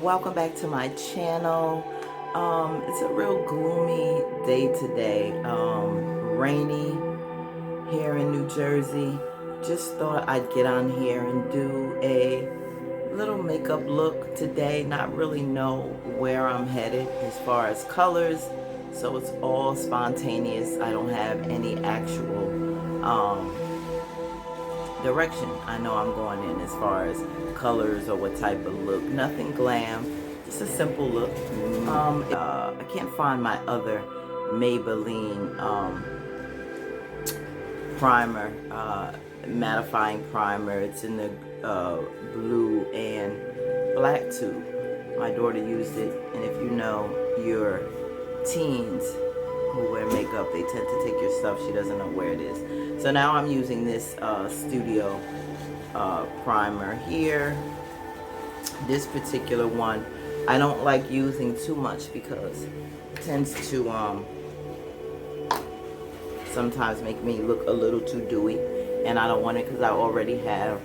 welcome back to my channel. It's a real gloomy day today. Rainy here in New Jersey. Just thought I'd get on here and do a little makeup look today. Not really know where I'm headed as far as colors, so it's all spontaneous. I don't have any actual direction I know I'm going in as far as colors or what type of look. Nothing glam, just a simple look. I can't find my other Maybelline primer, mattifying primer. It's in the blue and black tube. My daughter used it, and if you know your teens who wear makeup, they tend to take your stuff. She doesn't know where it is. So now I'm using this studio primer here. This particular one I don't like using too much because it tends to sometimes make me look a little too dewy, and I don't want it because I already have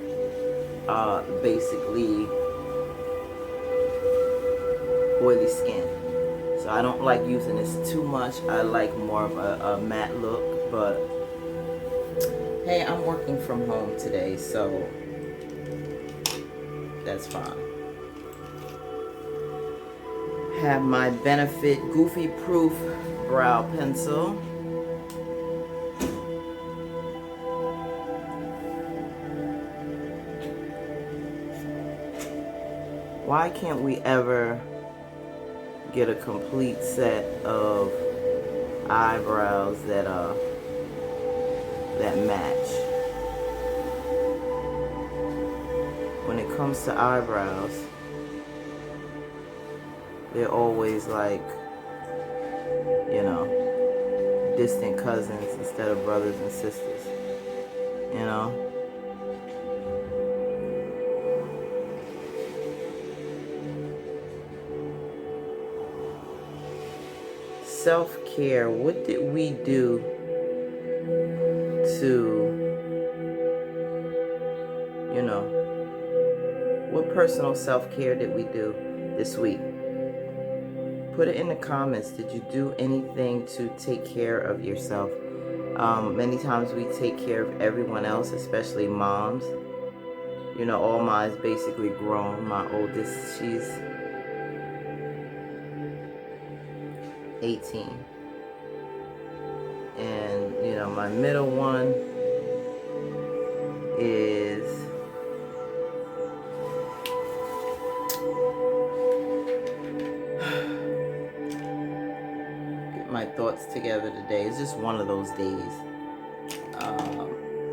basically oily skin. So I don't like using this too much. I like more of a matte look, but hey, I'm working from home today, so that's fine. Have my Benefit Goofy Proof brow pencil. Why can't we ever get a complete set of eyebrows that match? When it comes to eyebrows, they're always like, you know, distant cousins instead of brothers and sisters, you know? Self-care, what did we do to, you know, what personal self-care did we do this week? Put it in the comments. Did you do anything to take care of yourself? Many times we take care of everyone else, especially moms. You know, all mine's basically grown. My oldest, she's 18. And, you know, my middle one is get my thoughts together today. It's just one of those days.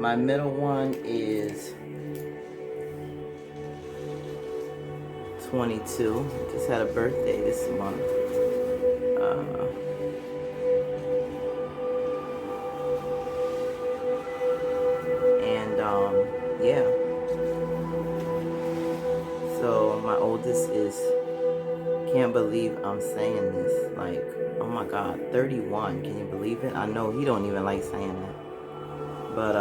My middle one is 22. Just had a birthday this month. Yeah. So my oldest is, can't believe I'm saying this, like, oh my God, 31. Can you believe it? I know he don't even like saying that. But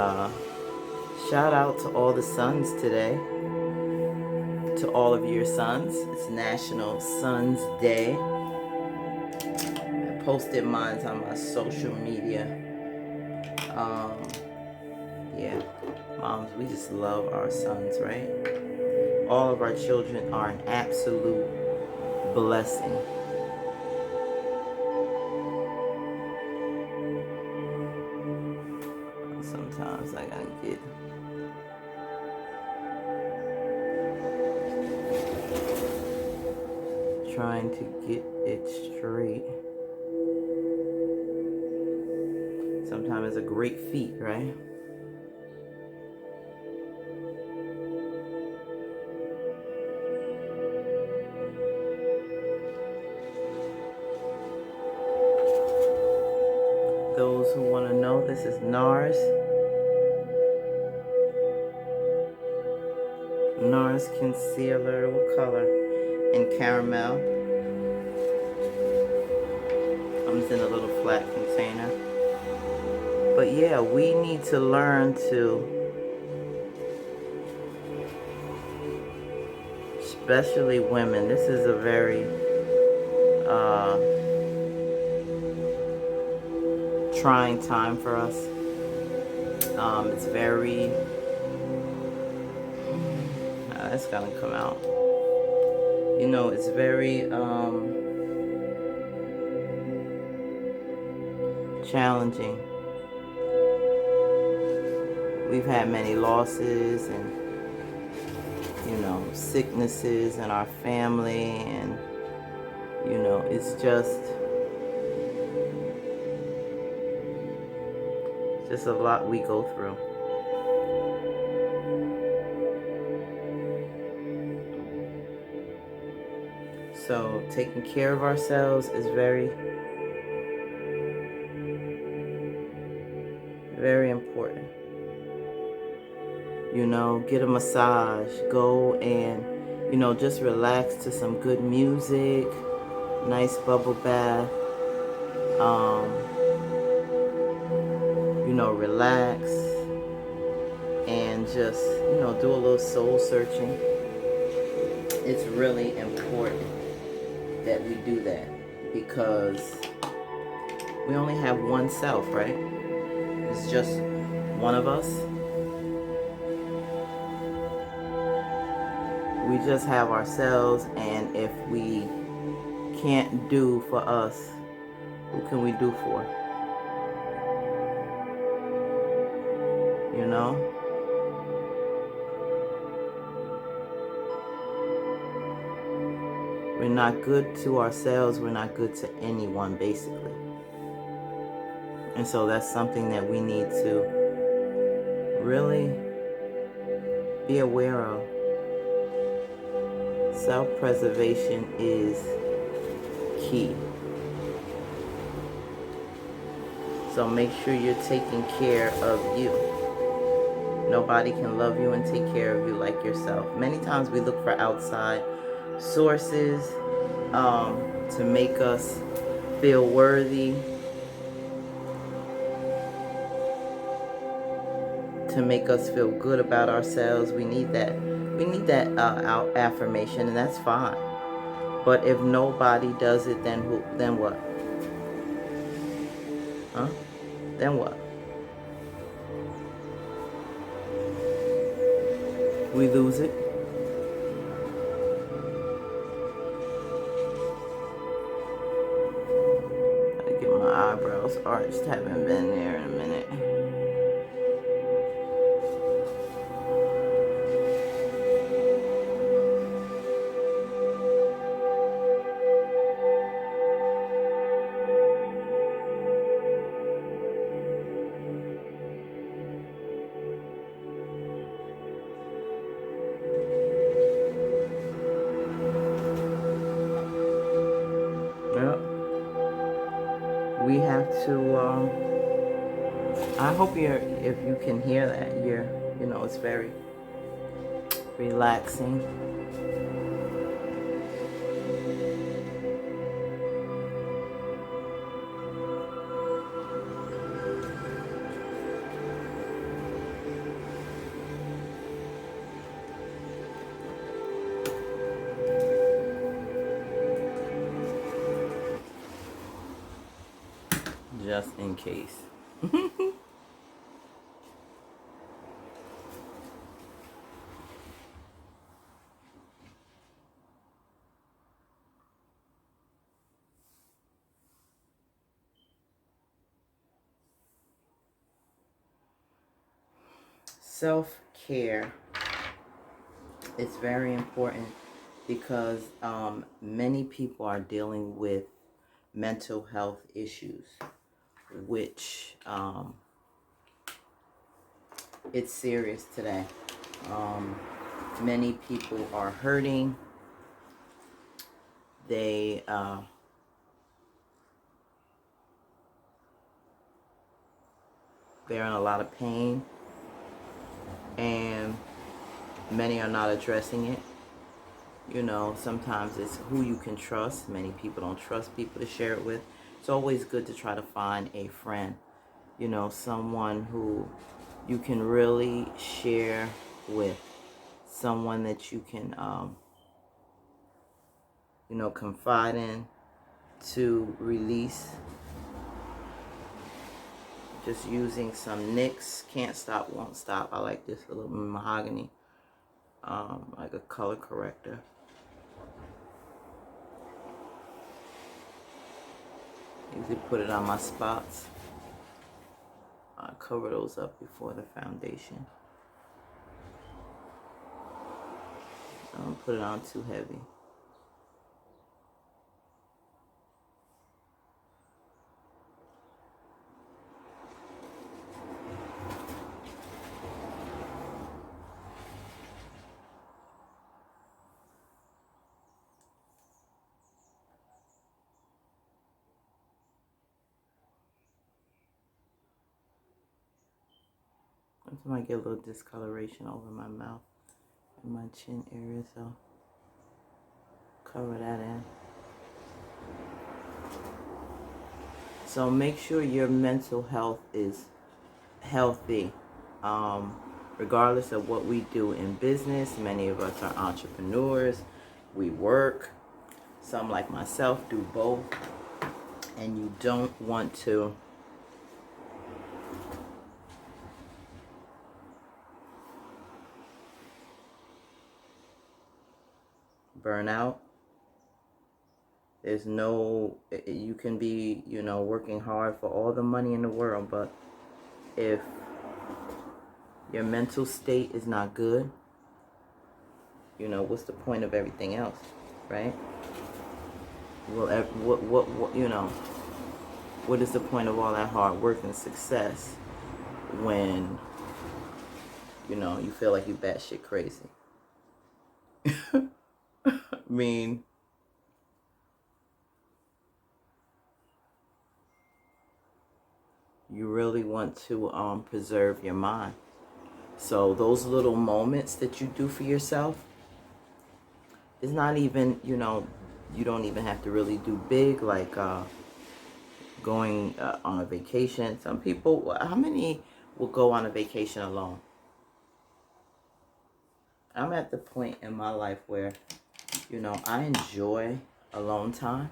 shout out to all the sons today. To all of your sons. It's National Sons Day. I posted mine on my social media. Yeah, moms, we just love our sons, right? All of our children are an absolute blessing. Sometimes I gotta get trying to get it straight. Sometimes it's a great feat, right? Those who want to know, this is NARS. NARS concealer. What color? In caramel. Comes in a little flat container. But yeah, we need to learn to especially women. This is a very trying time for us. It's very, it's gonna come out. You know, it's very challenging. We've had many losses and, you know, sicknesses in our family, and, you know, it's just a lot we go through. So taking care of ourselves is very, very important. You know, get a massage, go and, you know, just relax to some good music, nice bubble bath, you know, relax and just, you know, do a little soul searching. It's really important that we do that, because we only have one self, right? It's just one of us. We just have ourselves, and if we can't do for us, who can we do for? You know? We're not good to ourselves, we're not good to anyone, basically. And so that's something that we need to really be aware of. Self-preservation is key. So make sure you're taking care of you. Nobody can love you and take care of you like yourself. Many times we look for outside sources to make us feel worthy, to make us feel good about ourselves. We need that. We need that affirmation, and that's fine. But if nobody does it, then who? Then what? Huh? Then what? We lose it. Gotta get my eyebrows arched. Haven't been there in a minute. We have to, I hope if you can hear that, you know, it's very relaxing. Just in case. Self-care is very important because many people are dealing with mental health issues, which it's serious today. Many people are hurting. They're in a lot of pain, and many are not addressing it. You know, sometimes it's who you can trust. Many people don't trust people to share it with. It's always good to try to find a friend, you know, someone who you can really share with, someone that you can confide in, to release. Just using some NYX, Can't Stop, Won't Stop. I like this, a little mahogany, like a color corrector. Usually put it on my spots. I cover those up before the foundation. Don't put it on too heavy. I might get a little discoloration over my mouth and my chin area, so cover that in. So make sure your mental health is healthy. Regardless of what we do in business, many of us are entrepreneurs. We work. Some, like myself, do both. And you don't want to burn out. There's no, you can be, working hard for all the money in the world, but if your mental state is not good, what's the point of everything else, right? Well, what is the point of all that hard work and success when, you feel like you batshit crazy? I mean, you really want to preserve your mind. So those little moments that you do for yourself, it's not even, you don't even have to really do big, like going on a vacation. Some people, how many will go on a vacation alone? I'm at the point in my life where, I enjoy alone time.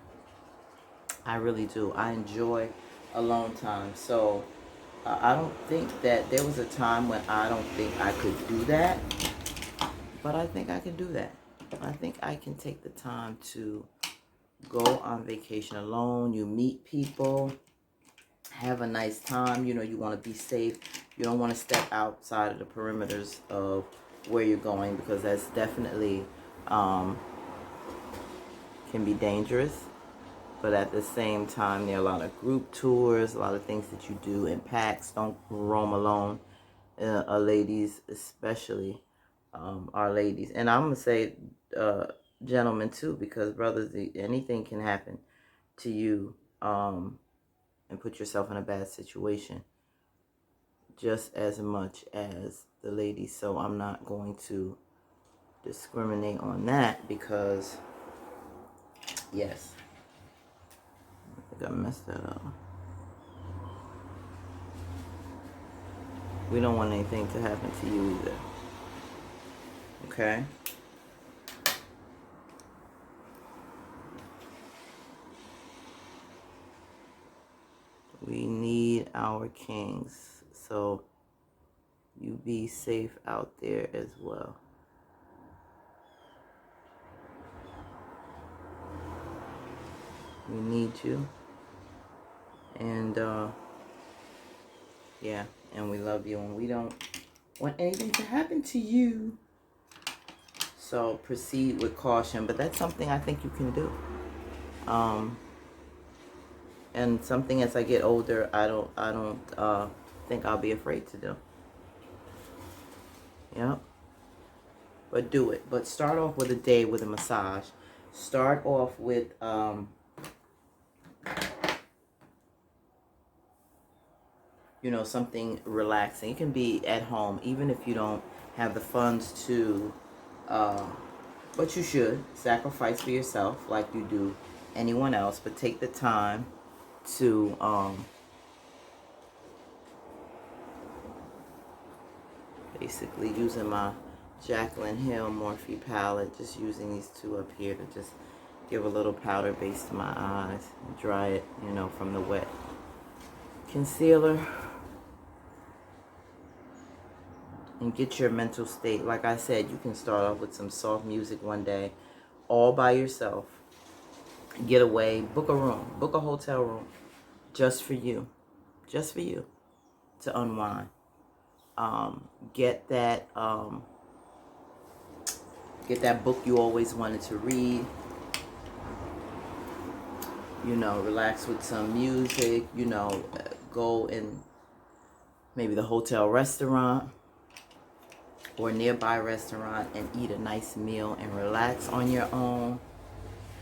I really do. I enjoy alone time. So I don't think that there was a time when I don't think I could do that, but I think I can do that. I think I can take the time to go on vacation alone. You meet people, have a nice time. You want to be safe. You don't want to step outside of the perimeters of where you're going, because that's definitely can be dangerous. But at the same time, there are a lot of group tours, a lot of things that you do in packs. Don't roam alone. Ladies especially are ladies. And I'm going to say gentlemen too, because brothers, anything can happen to you and put yourself in a bad situation just as much as the ladies. So I'm not going to discriminate on that, because yes, I think I messed that up. We don't want anything to happen to you either. Okay? We need our kings. So you be safe out there as well. We need you. And yeah, and we love you, and we don't want anything to happen to you. So proceed with caution, but that's something I think you can do. And something as I get older, I don't think I'll be afraid to do. Yep. But do it. But start off with a day with a massage. Start off with something relaxing. It can be at home, even if you don't have the funds to, but you should sacrifice for yourself like you do anyone else, but take the time to basically, using my Jaclyn Hill Morphe palette, just using these two up here to just give a little powder base to my eyes, dry it, you know, from the wet concealer, and get your mental state. Like I said, you can start off with some soft music one day, all by yourself. Get away, book a room, book a hotel room, just for you to unwind. Get that book you always wanted to read. You know, relax with some music. You know, go in maybe the hotel restaurant or nearby restaurant and eat a nice meal and relax on your own.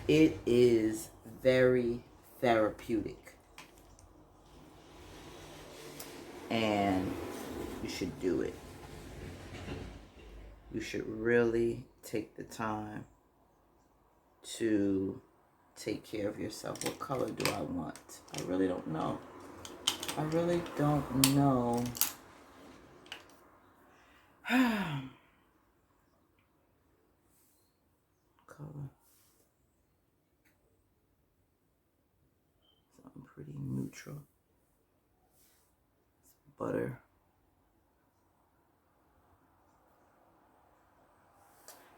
It is very therapeutic, and you should do it. You should really take the time to take care of yourself. What color do I want? I really don't know. Color. Something pretty neutral. It's butter.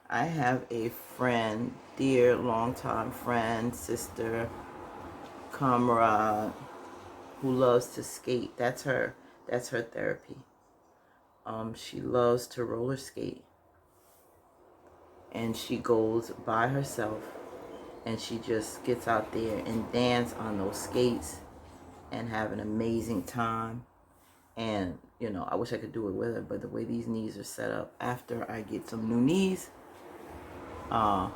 I have a friend, dear longtime friend, sister, comrade, who loves to skate. That's her therapy. She loves to roller skate. And she goes by herself and she just gets out there and dance on those skates and have an amazing time. And, you know, I wish I could do it with her, but the way these knees are set up, after I get some new knees, I'll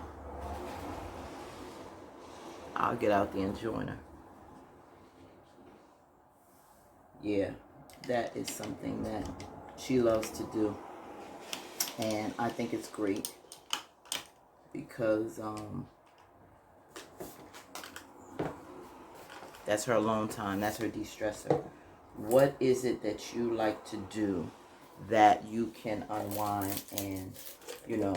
get out there and join her. Yeah, that is something that she loves to do. And I think it's great because that's her alone time. That's her de-stressor. What is it that you like to do that you can unwind and, you know,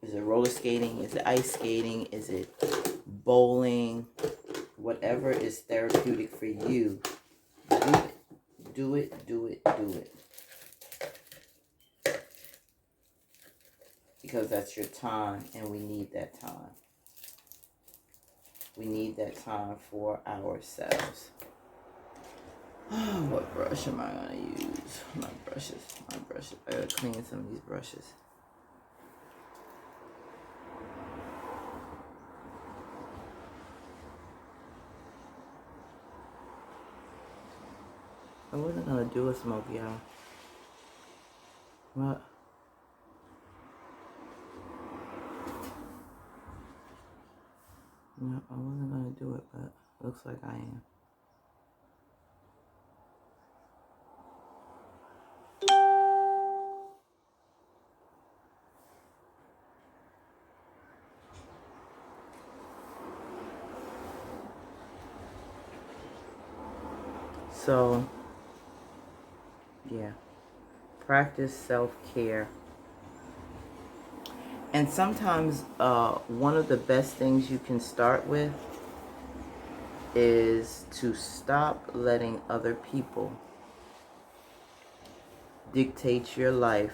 is it roller skating? Is it ice skating? Is it bowling? Whatever is therapeutic for you, do it. Because that's your time, and we need that time. We need that time for ourselves. What brush am I going to use? My brushes. I got to clean some of these brushes. I wasn't going to do a smoky eye. What? No, I wasn't going to do it, but it looks like I am. So, yeah, practice self-care. And sometimes one of the best things you can start with is to stop letting other people dictate your life,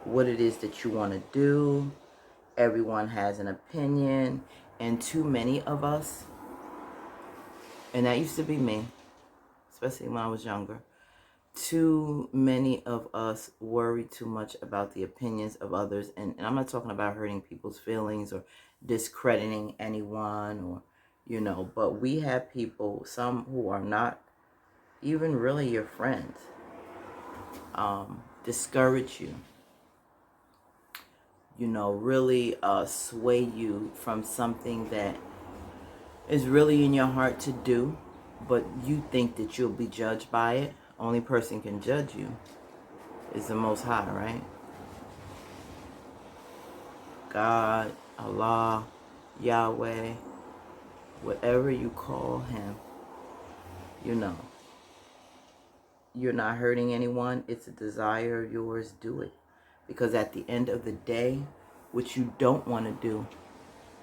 what it is that you want to do. Everyone has an opinion, and too many of us, and that used to be me, especially when I was younger, too many of us worry too much about the opinions of others. And I'm not talking about hurting people's feelings or discrediting anyone, or, you know, but we have people, some who are not even really your friends, discourage you, you know, really sway you from something that is really in your heart to do, but you think that you'll be judged by it. Only person can judge you is the Most High, right? God, Allah, Yahweh, whatever you call him, you know. You're not hurting anyone. It's a desire of yours. Do it. Because at the end of the day, what you don't want to do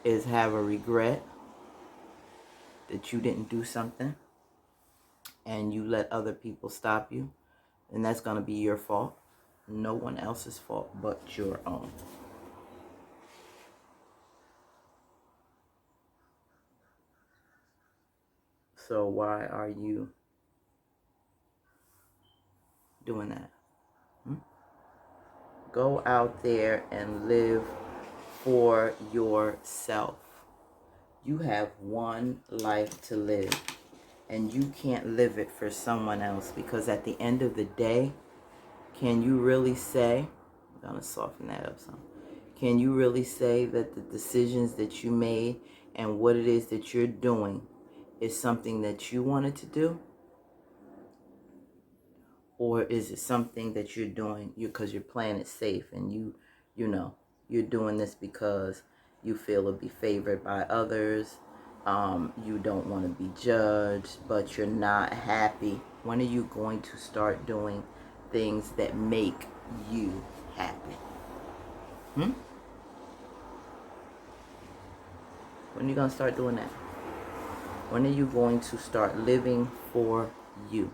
is have a regret that you didn't do something and you let other people stop you, and that's going to be your fault. No one else's fault but your own. So why are you doing that? Go out there and live for yourself. You have one life to live, and you can't live it for someone else, because at the end of the day, can you really say, I'm going to soften that up some. Can you really say that the decisions that you made and what it is that you're doing is something that you wanted to do? Or is it something that you're doing because you're playing it safe, and you know, you're doing this because you feel it'll be favored by others. You don't want to be judged, but you're not happy. When are you going to start doing things that make you happy? When are you going to start doing that? When are you going to start living for you?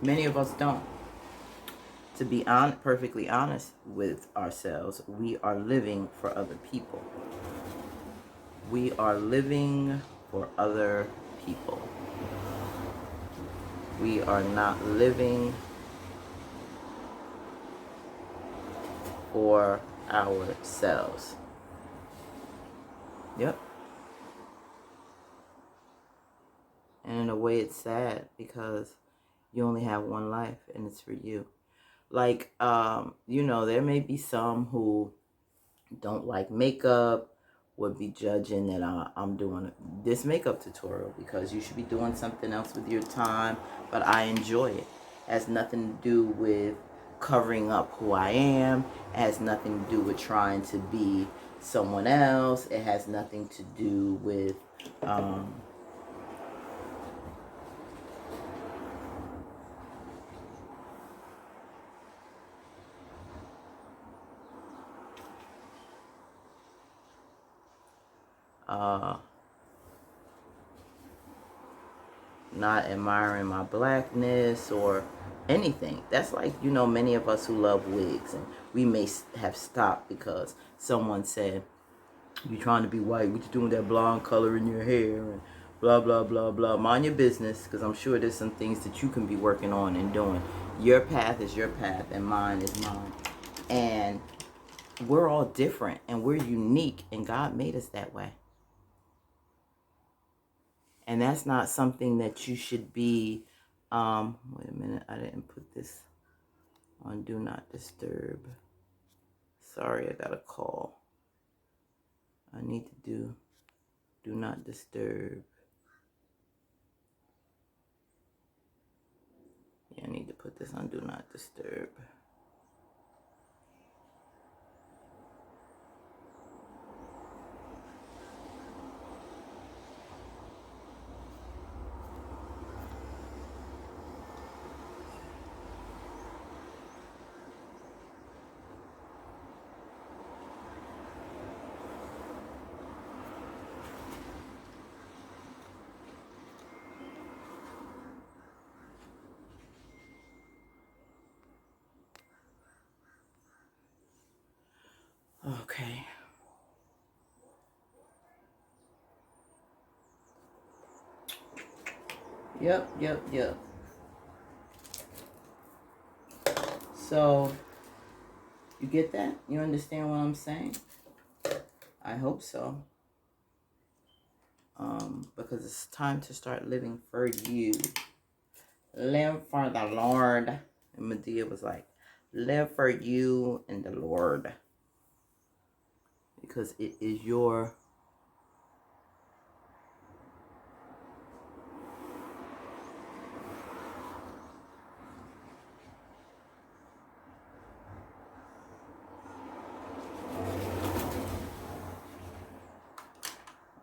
Many of us don't. To be perfectly honest with ourselves, we are living for other people. We are living for other people. We are not living for ourselves. Yep. And in a way, it's sad because you only have one life, and it's for you. Like, you know, there may be some who don't like makeup, would be judging that I'm doing this makeup tutorial because you should be doing something else with your time, but I enjoy it. It has nothing to do with covering up who I am. It has nothing to do with trying to be someone else. It has nothing to do with not admiring my blackness or anything. That's like, you know, many of us who love wigs, and we may have stopped because someone said, "You're trying to be white, what you doing with that blonde color in your hair," and blah blah blah blah. Mind your business, because I'm sure there's some things that you can be working on and doing. Your path is your path, and mine is mine, and we're all different, and we're unique, and God made us that way. And that's not something that you should be, wait a minute, I didn't put this on Do Not Disturb. Sorry, I got a call. I need to Do Not Disturb. Yeah, I need to put this on Do Not Disturb. Okay. Yep. So, you get that? You understand what I'm saying? I hope so. Because it's time to start living for you. Live for the Lord. And Medea was like, live for you and the Lord. Because it is your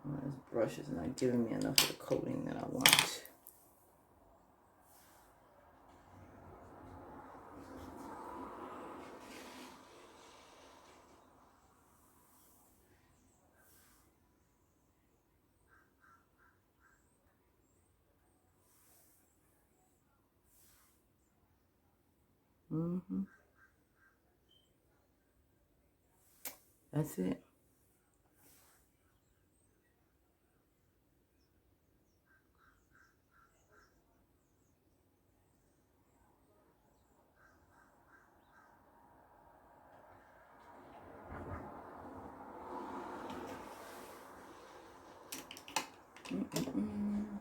this brush is not giving me enough of the coating that I want. Mm-hmm. That's it. Mm-mm-mm.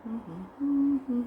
Mm-mm-mm.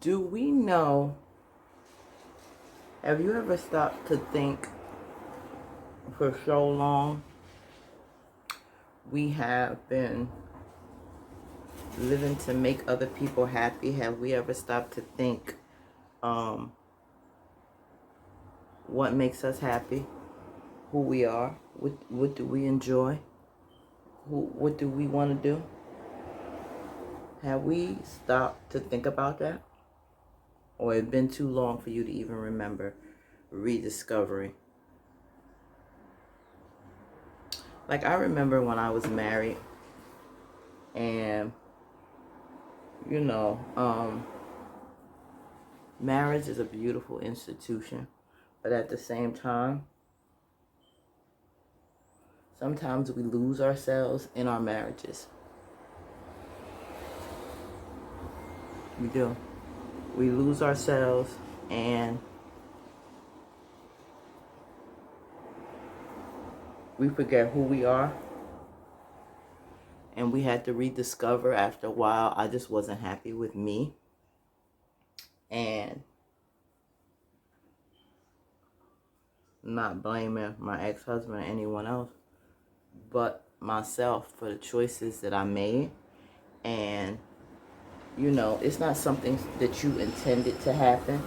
Do we know, have you ever stopped to think for so long we have been living to make other people happy? Have we ever stopped to think what makes us happy, who we are, what do we enjoy, what do we want to do? Have we stopped to think about that? Or it's been too long for you to even remember rediscovery? Like, I remember when I was married, and you know, marriage is a beautiful institution, but at the same time, sometimes we lose ourselves in our marriages. We do. We lose ourselves, and we forget who we are. And we had to rediscover after a while. I just wasn't happy with me. And I'm not blaming my ex-husband or anyone else, but myself for the choices that I made. And, you know, it's not something that you intended to happen.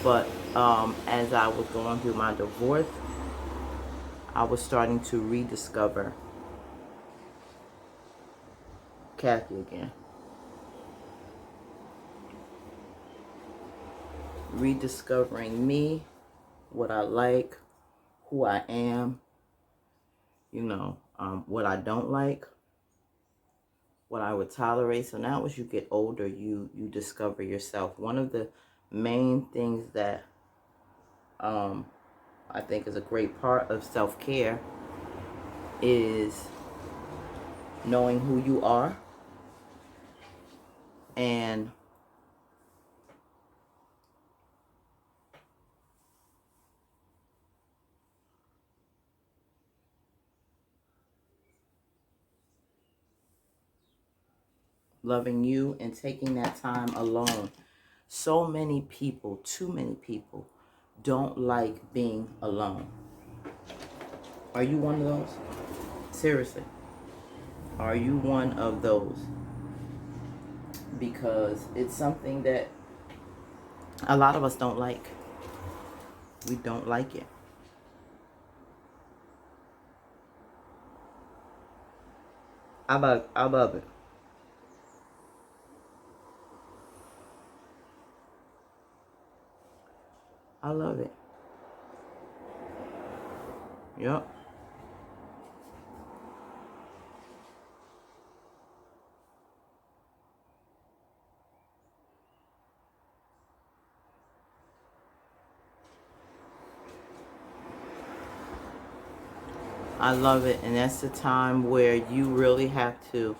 But as I was going through my divorce, I was starting to rediscover Kathy again. Rediscovering me, what I like, who I am, you know, what I don't like, what I would tolerate. So now as you get older, you discover yourself. One of the main things that I think is a great part of self-care is knowing who you are and loving you and taking that time alone. So many people, too many people, don't like being alone. Are you one of those? Seriously. Are you one of those? Because it's something that a lot of us don't like. We don't like it. I love it. I love it. Yep. I love it. And that's the time where you really have to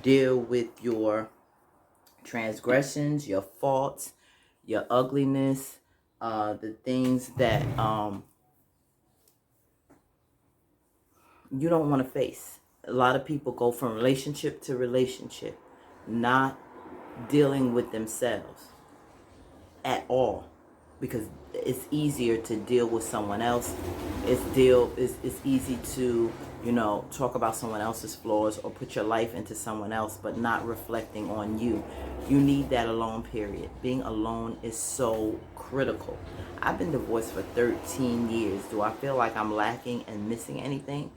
deal with your transgressions, your faults, your ugliness, the things that you don't want to face. A lot of people go from relationship to relationship, not dealing with themselves at all, because it's easier to deal with someone else. It's easy to, you know, talk about someone else's flaws or put your life into someone else, but not reflecting on you. You need that alone period. Being alone is so critical. I've been divorced for 13 years. Do I feel like I'm lacking and missing anything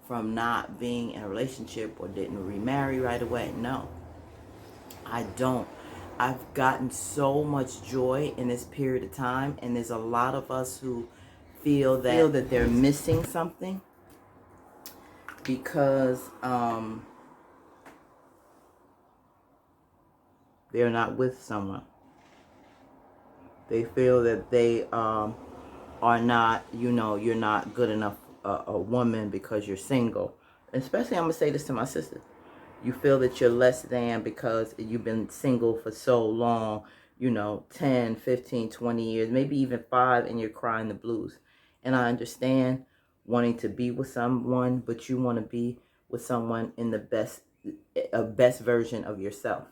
from not being in a relationship or didn't remarry right away? No, I don't. I've gotten so much joy in this period of time, and there's a lot of us who feel that they're missing something because they're not with someone. They feel that they are not, you know, you're not good enough a woman because you're single. Especially, I'm gonna say this to my sister. You feel that you're less than because you've been single for so long, you know, 10, 15, 20 years, maybe even 5, and you're crying the blues. And I understand wanting to be with someone, but you want to be with someone in the best version of yourself.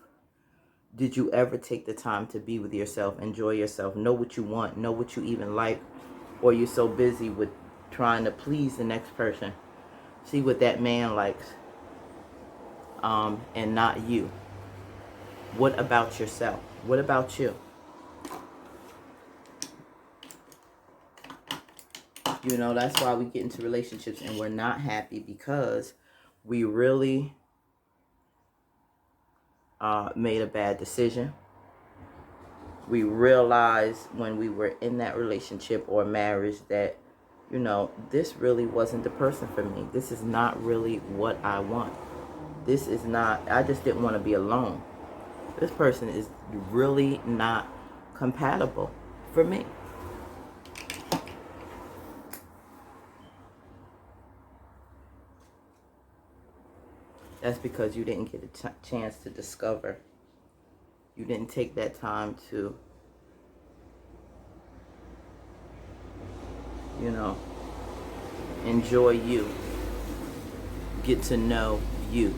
Did you ever take the time to be with yourself, enjoy yourself, know what you want, know what you even like? Or you're so busy with trying to please the next person, see what that man likes, and not you. What about yourself? What about you? You know, that's why we get into relationships and we're not happy, because we really made a bad decision. We realized when we were in that relationship or marriage that, you know, this really wasn't the person for me. This is not really what I want. This is not, I just didn't want to be alone. This person is really not compatible for me. That's because you didn't get a chance to discover. You didn't take that time to, you know, enjoy you. Get to know you.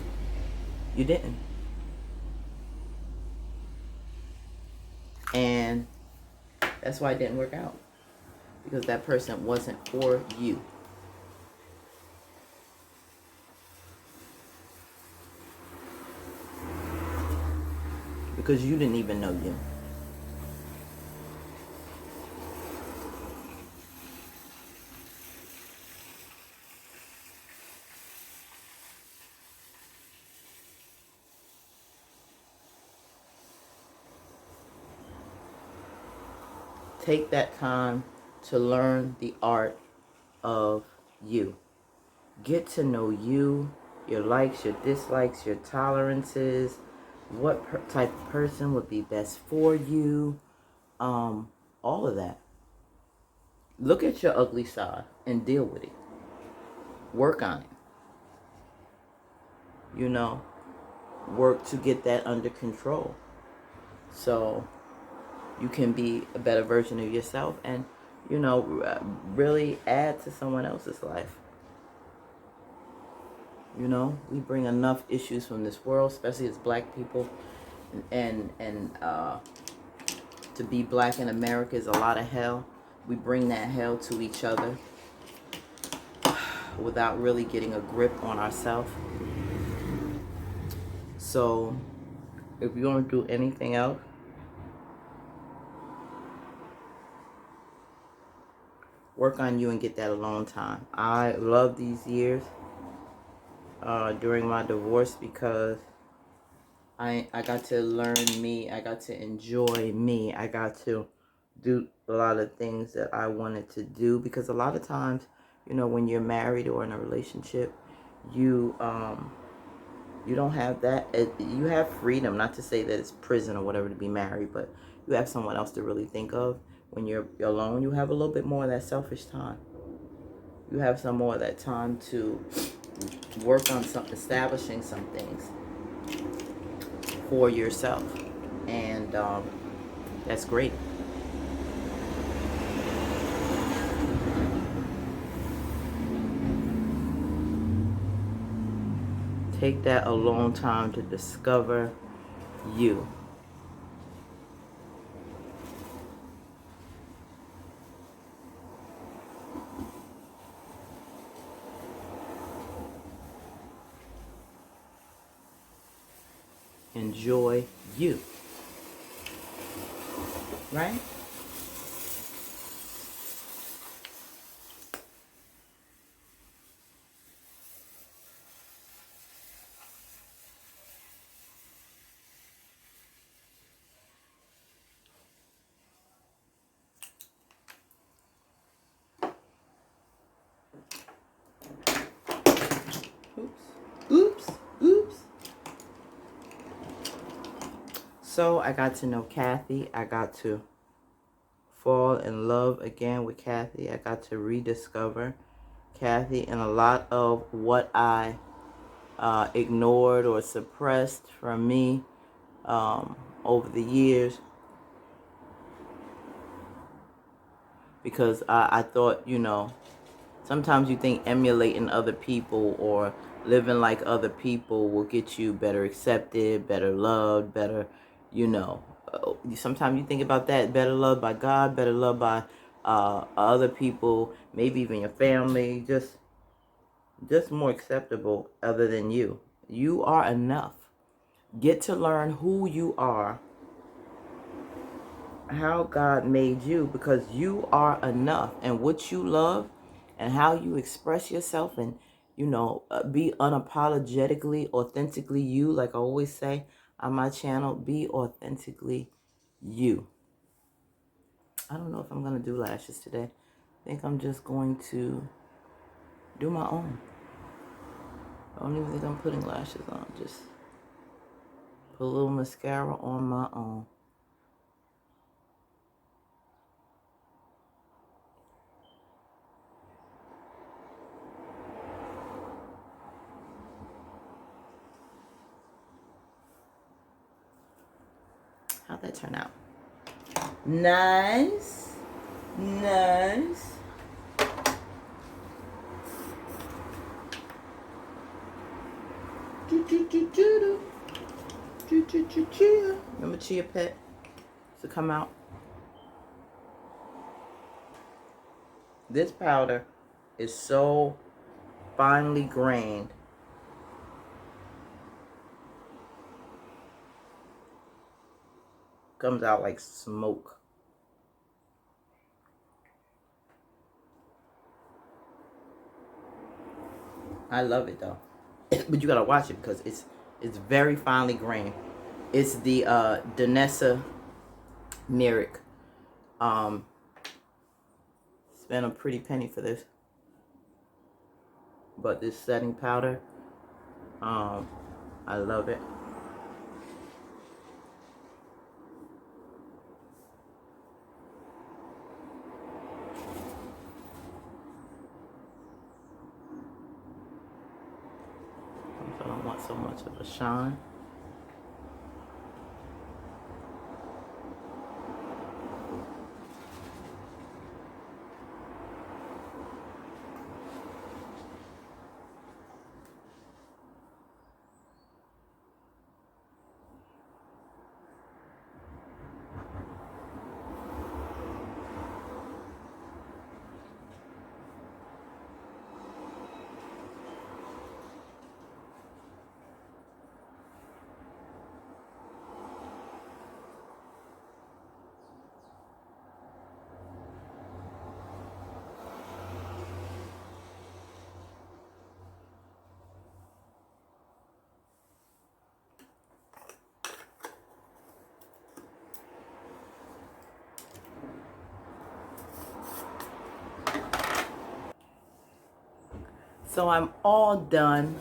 You didn't. And that's why it didn't work out. Because that person wasn't for you. Because you didn't even know you. Take that time to learn the art of you. Get to know you, your likes, your dislikes, your tolerances, what type of person would be best for you, all of that. Look at your ugly side and deal with it. Work on it. You know, work to get that under control, so you can be a better version of yourself and, you know, really add to someone else's life. You know, we bring enough issues from this world, especially as black people, and to be black in America is a lot of hell. We bring that hell to each other without really getting a grip on ourselves. So if you don't do anything else, work on you and get that alone time. I love these years during my divorce, because I got to learn me. I got to enjoy me. I got to do a lot of things that I wanted to do, because a lot of times, you know, when you're married or in a relationship, you don't have that. You have freedom, not to say that it's prison or whatever to be married, but you have someone else to really think of. When you're alone, you have a little bit more of that selfish time. You have some more of that time to work on establishing some things for yourself, and that's great. Take that alone time to discover you. Enjoy you. Right? Oops. So I got to know Kathy. I got to fall in love again with Kathy. I got to rediscover Kathy, and a lot of what I ignored or suppressed from me over the years, because I thought, you know, sometimes you think emulating other people or living like other people will get you better accepted, better loved, better, You know, sometimes you think about that. Better loved by God, better loved by other people, maybe even your family. Just more acceptable other than you. You are enough. Get to learn who you are, how God made you, because you are enough, and what you love and how you express yourself, and be unapologetically, authentically you. Like I always say on my channel, be authentically you. I don't know if I'm going to do lashes today. I think I'm just going to do my own. I don't even think I'm putting lashes on. Just put a little mascara on my own. How'd that turn out? Nice. Nice. Remember Chia Pet to come out? This powder is so finely grained. Comes out like smoke. I love it though. But you gotta watch it because it's very finely grained. It's the Danessa Merrick. Spent a pretty penny for this. But this setting powder, I love it. I don't want so much of a shine. So I'm all done.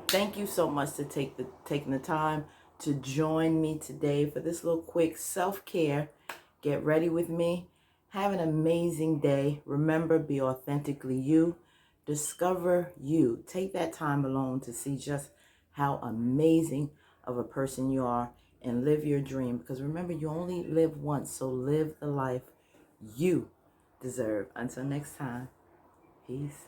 Thank you so much for taking the time to join me today for this little quick self-care. Get ready with me. Have an amazing day. Remember, be authentically you. Discover you. Take that time alone to see just how amazing of a person you are and live your dream. Because remember, you only live once, so live the life you deserve. Until next time, peace.